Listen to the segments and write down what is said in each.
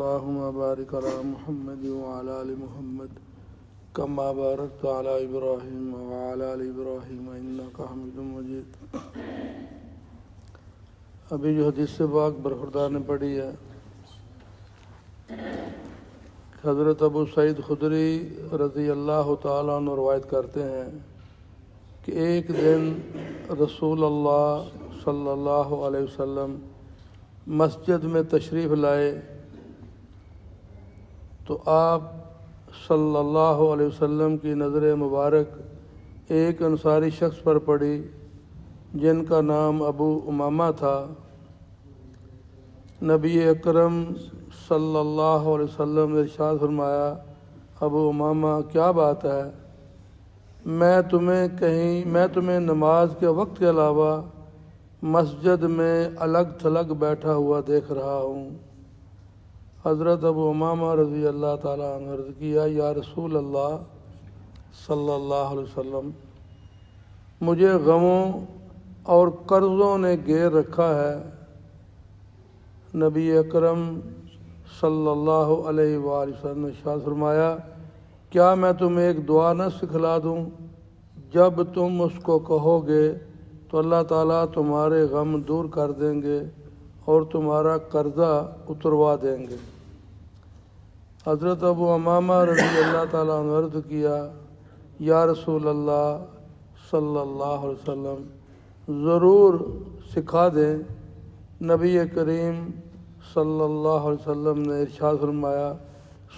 اللهم بارك على محمد وعلى آل محمد كما باركت على إبراهيم وعلى آل إبراهيم إنك حميد مجيد۔ ابھی جو حدیث پاک برخوردار نے پڑھی ہے، حضرت ابو سعید خدری رضی اللہ تعالیٰ عنہ روایت کرتے ہیں کہ ایک دن رسول اللہ صلی اللہ علیہ وسلم مسجد میں تشریف لائے تو آپ صلی اللہ علیہ وسلم کی نظر مبارک ایک انصاری شخص پر پڑی جن کا نام ابو امامہ تھا۔ نبی اکرم صلی اللہ علیہ وسلم نے ارشاد فرمایا، ابو امامہ کیا بات ہے؟ میں تمہیں نماز کے وقت کے علاوہ مسجد میں الگ تھلگ بیٹھا ہوا دیکھ رہا ہوں۔ حضرت ابو امامہ رضی اللہ تعالیٰ عنہ عرض کیا، یا رسول اللہ صلی اللہ علیہ وسلم، مجھے غموں اور قرضوں نے گھیر رکھا ہے۔ نبی اکرم صلی اللہ علیہ وآلہ وسلم نے ارشاد فرمایا، کیا میں تمہیں ایک دعا نہ سکھلا دوں؟ جب تم اس کو کہو گے تو اللہ تعالیٰ تمہارے غم دور کر دیں گے اور تمہارا قرضہ اتروا دیں گے۔ حضرت ابو امامہ رضی اللہ تعالیٰ عنہ عرض کیا، یا رسول اللہ صلی اللہ علیہ وسلم، ضرور سکھا دیں۔ نبی کریم صلی اللہ علیہ وسلم نے ارشاد فرمایا،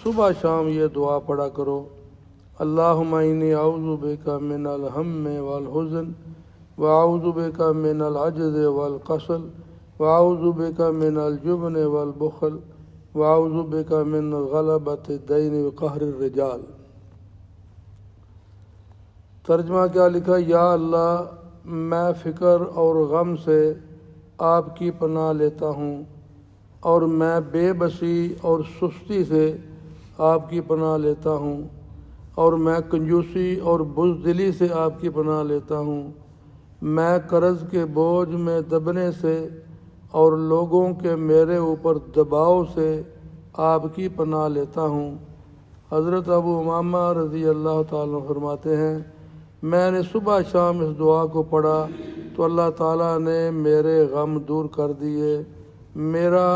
صبح شام یہ دعا پڑھا کرو، اللہم انی اعوذ بک من الہم والحزن واعوذ بک من العجز والکسل واعوذ بک من الجبن والبخل واعوذ بک من غلبۃ الدین وقہر الرجال۔ ترجمہ کیا لکھا؟ یا اللہ، میں فکر اور غم سے آپ کی پناہ لیتا ہوں، اور میں بے بسی اور سستی سے آپ کی پناہ لیتا ہوں، اور میں کنجوسی اور بزدلی سے آپ کی پناہ لیتا ہوں، میں قرض کے بوجھ میں دبنے سے اور لوگوں کے میرے اوپر دباؤ سے آپ کی پناہ لیتا ہوں۔ حضرت ابو امامہ رضی اللہ تعالیٰ فرماتے ہیں، میں نے صبح شام اس دعا کو پڑھا تو اللہ تعالیٰ نے میرے غم دور کر دیے، میرا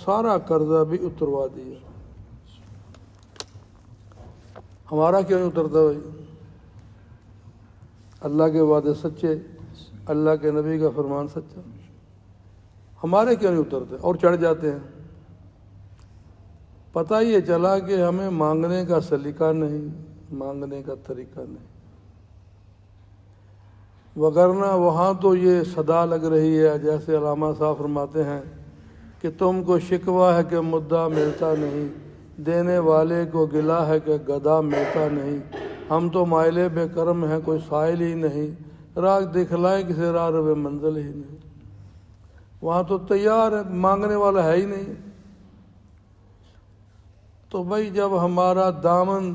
سارا قرضہ بھی اتروا دیا۔ ہمارا کیوں نہیں اترتا بھائی؟ اللہ کے وعدے سچے، اللہ کے نبی کا فرمان سچا، ہمارے کیوں نہیں اترتے اور چڑھ جاتے ہیں؟ پتہ یہ چلا کہ ہمیں مانگنے کا سلیقہ نہیں، مانگنے کا طریقہ نہیں، وگرنہ وہاں تو یہ صدا لگ رہی ہے، جیسے علامہ صاحب فرماتے ہیں کہ تم کو شکوہ ہے کہ مدعا ملتا نہیں، دینے والے کو گلہ ہے کہ گدا ملتا نہیں، ہم تو مائلے بے کرم ہیں، کوئی سائل ہی نہیں، راہ دکھلائے کسی راہ رو منزل ہی نہیں۔ وہاں تو تیار ہے، مانگنے والا ہے ہی نہیں۔ تو بھائی جب ہمارا دامن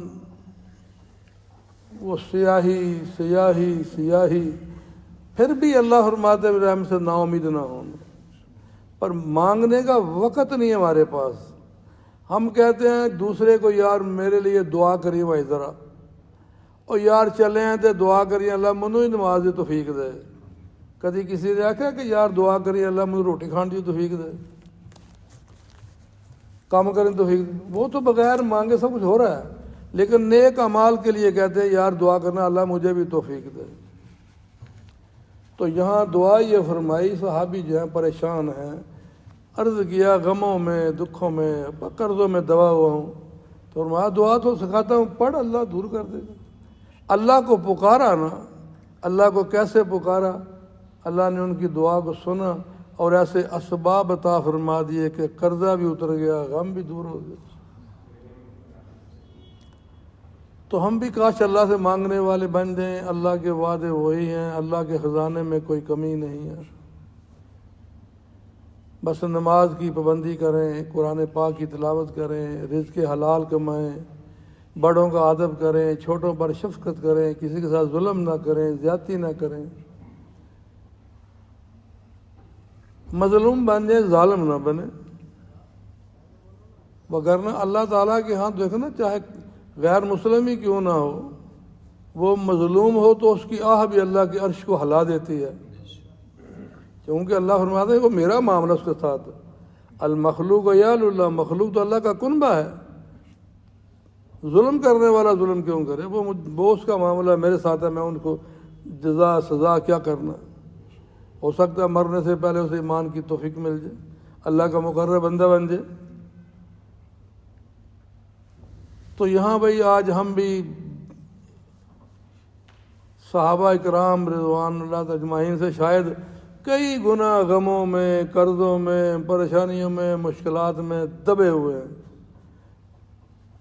وہ سیاہی سیاہی سیاہی، پھر بھی اللہ فرماتے ہیں رحم سے نا امید نہ ہونا، پر مانگنے کا وقت نہیں ہے ہمارے پاس۔ ہم کہتے ہیں دوسرے کو، یار میرے لیے دعا کریے بھائی ذرا، اور یار چلے ہیں تو دعا کریے اللہ منو ہی نماز دی توفیق دے۔ کدی کسی نے آخیا کہ یار دعا کریے اللہ مجھے روٹی کھان دی توفیق دے، کام کریں توفیق دے؟ وہ تو بغیر مانگے سب کچھ ہو رہا ہے، لیکن نیک اعمال کے لیے کہتے ہیں یار دعا کرنا اللہ مجھے بھی توفیق دے۔ تو یہاں دعا یہ فرمائی، صحابی جو ہیں پریشان ہیں، عرض کیا غموں میں دکھوں میں قرضوں میں دبا ہوا ہوں، تو فرمایا دعا تو سکھاتا ہوں، پڑھ اللہ دور کر دے گا۔ اللہ کو پکارا نا، اللہ کو کیسے پکارا؟ اللہ نے ان کی دعا کو سنا اور ایسے اسباب عطا فرما دیے کہ قرضہ بھی اتر گیا، غم بھی دور ہو گیا۔ تو ہم بھی کاش اللہ سے مانگنے والے بن جائیں، اللہ کے وعدے وہی ہیں، اللہ کے خزانے میں کوئی کمی نہیں ہے۔ بس نماز کی پابندی کریں، قرآن پاک کی تلاوت کریں، رزق حلال کمائیں، بڑوں کا ادب کریں، چھوٹوں پر شفقت کریں، کسی کے ساتھ ظلم نہ کریں، زیادتی نہ کریں، مظلوم بن جائیں ظالم نہ بنے۔ وگرنہ اللہ تعالیٰ کے ہاں دیکھنا چاہے غیر مسلم ہی کیوں نہ ہو، وہ مظلوم ہو تو اس کی آہ بھی اللہ کے عرش کو ہلا دیتی ہے، کیونکہ اللہ فرماتا ہے وہ میرا معاملہ اس کے ساتھ، المخلوق یال اللہ، مخلوق تو اللہ کا کنبہ ہے، ظلم کرنے والا ظلم کیوں کرے، وہ اس کا معاملہ میرے ساتھ ہے، میں ان کو جزا سزا کیا کرنا، ہو سکتا ہے مرنے سے پہلے اسے ایمان کی توفیق مل جائے، اللہ کا مقرر بندہ بن جائے۔ تو یہاں بھائی آج ہم بھی صحابہ اکرام رضوان اللہ اجمعین سے شاید کئی گنا غموں میں، قرضوں میں، پریشانیوں میں، مشکلات میں دبے ہوئے ہیں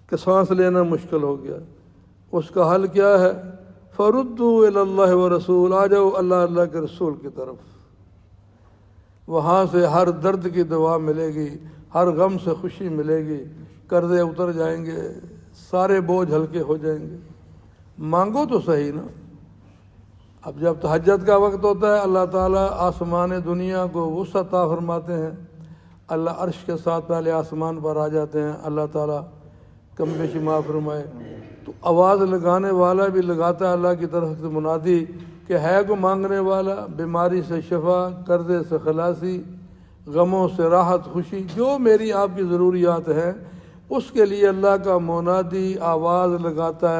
کہ سانس لینا مشکل ہو گیا۔ اس کا حل کیا ہے؟ فردوا الی اللہ ورسول، آ جاؤ اللہ کے رسول کی طرف، وہاں سے ہر درد کی دوا ملے گی، ہر غم سے خوشی ملے گی، قرضے اتر جائیں گے، سارے بوجھ ہلکے ہو جائیں گے۔ مانگو تو صحیح نا۔ اب جب تہجد کا وقت ہوتا ہے اللہ تعالیٰ آسمان دنیا کو وسعت عطا فرماتے ہیں، اللہ عرش کے ساتھ پہلے آسمان پر آ جاتے ہیں، اللہ تعالیٰ کم بیشی معاف فرمائے، تو آواز لگانے والا بھی لگاتا ہے اللہ کی طرف سے منادی کہ ہے کو مانگنے والا، بیماری سے شفا، قرضے سے خلاصی، غموں سے راحت خوشی، جو میری آپ کی ضروریات ہیں اس کے لیے اللہ کا منادی آواز لگاتا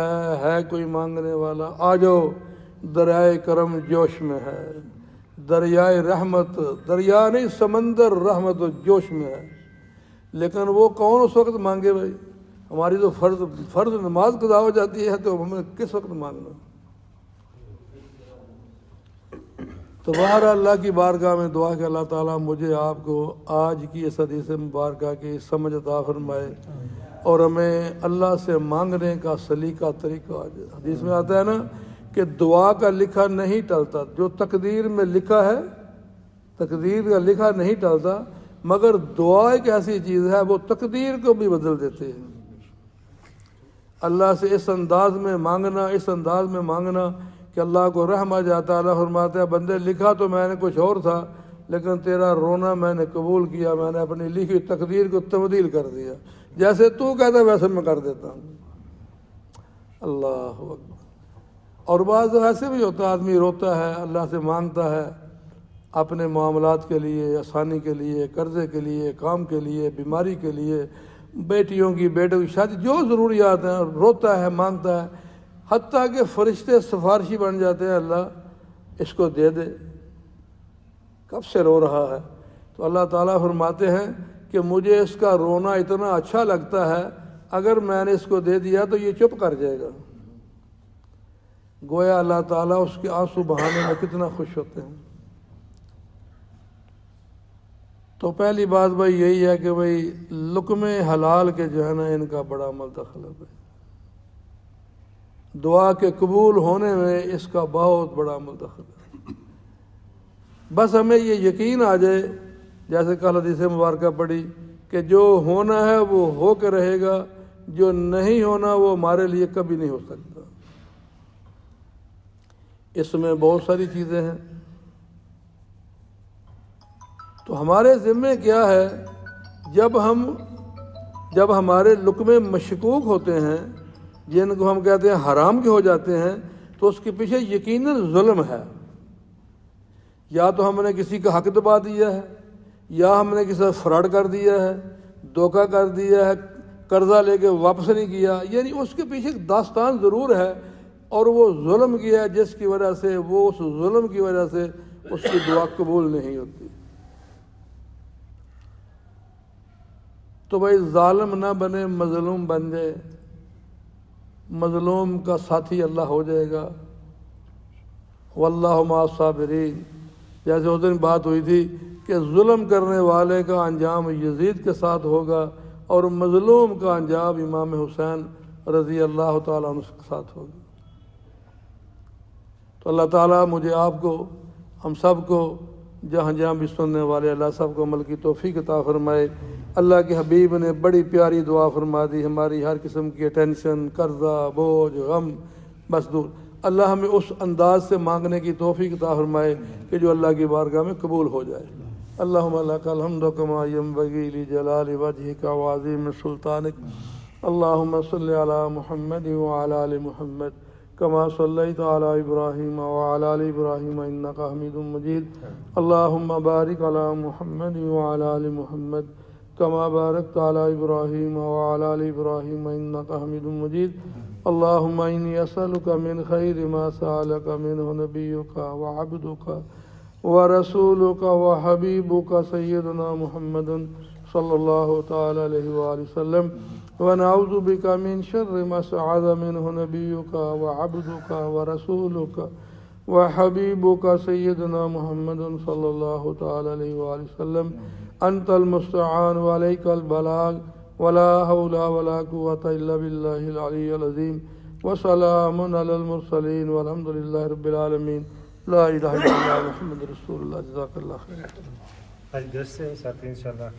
ہے کوئی مانگنے والا، آ جاؤ، دریائے کرم جوش میں ہے، دریائے رحمت، دریا نہیں سمندر رحمت و جوش میں ہے۔ لیکن وہ کون اس وقت مانگے بھائی؟ ہماری تو فرض نماز قضا ہو جاتی ہے تو ہمیں کس وقت مانگنا؟ تو بہر اللہ کی بارگاہ میں دعا کہ اللہ تعالیٰ مجھے آپ کو آج کی اس حدیث مبارکہ کی سمجھ عطا فرمائے اور ہمیں اللہ سے مانگنے کا سلیقہ طریقہ حدیث میں آتا ہے نا کہ دعا کا لکھا نہیں ٹلتا، جو تقدیر میں لکھا ہے تقدیر کا لکھا نہیں ٹلتا، مگر دعا ایک ایسی چیز ہے وہ تقدیر کو بھی بدل دیتے ہیں۔ اللہ سے اس انداز میں مانگنا کہ اللہ کو رحم آ جاتا، اللہ فرماتا ہے بندے لکھا تو میں نے کچھ اور تھا لیکن تیرا رونا میں نے قبول کیا، میں نے اپنی لکھی تقدیر کو تبدیل کر دیا، جیسے تو کہتا ہے ویسے میں کر دیتا ہوں۔ اللہ اکبر۔ اور بعض ایسے بھی ہوتا ہے آدمی روتا ہے، اللہ سے مانگتا ہے اپنے معاملات کے لیے، آسانی کے لیے، قرضے کے لیے، کام کے لیے، بیماری کے لیے، بیٹیوں کی بیٹوں کی شادی، جو ضروریات ہیں روتا ہے، مانگتا ہے، حتیٰ کہ فرشتے سفارشی بن جاتے ہیں، اللہ اس کو دے دے، کب سے رو رہا ہے؟ تو اللہ تعالیٰ فرماتے ہیں کہ مجھے اس کا رونا اتنا اچھا لگتا ہے، اگر میں نے اس کو دے دیا تو یہ چپ کر جائے گا۔ گویا اللہ تعالیٰ اس کے آنسو بہانے میں کتنا خوش ہوتے ہیں۔ تو پہلی بات بھائی یہی ہے کہ بھائی لقمے حلال کے جو ہے نا ان کا بڑا عمل دخل ہے، دعا کے قبول ہونے میں اس کا بہت بڑا عمل دخل ہے۔ بس ہمیں یہ یقین آ جائے، جیسے کل حدیث مبارکہ پڑھی کہ جو ہونا ہے وہ ہو کے رہے گا، جو نہیں ہونا وہ ہمارے لیے کبھی نہیں ہو سکتا۔ اس میں بہت ساری چیزیں ہیں، تو ہمارے ذمے کیا ہے؟ جب ہمارے لقمے مشکوک ہوتے ہیں، جن کو ہم کہتے ہیں حرام کے ہو جاتے ہیں، تو اس کے پیچھے یقیناً ظلم ہے، یا تو ہم نے کسی کا حق دبا دیا ہے، یا ہم نے کسی کا فراڈ کر دیا ہے، دھوکہ کر دیا ہے، قرضہ لے کے واپس نہیں کیا، یعنی اس کے پیچھے ایک داستان ضرور ہے، اور وہ ظلم کیا ہے جس کی وجہ سے اس ظلم کی وجہ سے اس کی دعا قبول نہیں ہوتی۔ تو بھائی ظالم نہ بنے، مظلوم بن جائے، مظلوم کا ساتھی اللہ ہو جائے گا، واللہ مع الصابرین۔ جیسے اس دن بات ہوئی تھی کہ ظلم کرنے والے کا انجام یزید کے ساتھ ہوگا اور مظلوم کا انجام امام حسین رضی اللہ تعالیٰ عنہ کے ساتھ ہوگا۔ تو اللہ تعالیٰ مجھے آپ کو، ہم سب کو، جہاں بھی سننے والے، اللہ سب کو عمل کی توفیق عطا فرمائے۔ اللہ کے حبیب نے بڑی پیاری دعا فرما دی، ہماری ہر قسم کی ٹینشن، قرضہ، بوجھ، غم بس دور۔ اللہ ہمیں اس انداز سے مانگنے کی توفیق عطا فرمائے کہ جو اللہ کی بارگاہ میں قبول ہو جائے۔ اللهم لك الحمد كما ينبغي لجلال وجهك وعظيم سلطانك. اللهم صل على محمد وعلى آل محمد كما صليت على إبراهيم وعلى آل إبراهيم إنك حميد مجيد. اللهم بارك على محمد وعلى آل محمد كما باركت على إبراهيم وعلى آل إبراهيم إنك حميد مجيد. اللهم إني أسألك من خير ما سألك منه نبيك وعبدك ورسولك وحبيبك سيدنا محمد صلى الله تعالى عليه وآله وسلم، ونعوذ بك من شر ما استعاذ منه نبيك وعبدك ورسولك وحبيبك سيدنا محمد صلى الله تعالى عليه وآله وسلم. أنت المستعان وعليك البلاغ ولا حول ولا قوة إلا بالله العلي العظيم. وسلام على المرسلين والحمد لله رب العالمين. لا إله إلا الله محمد رسول الله. جزاک اللہ خیر. آج 10 سے 7 انشاءاللہ.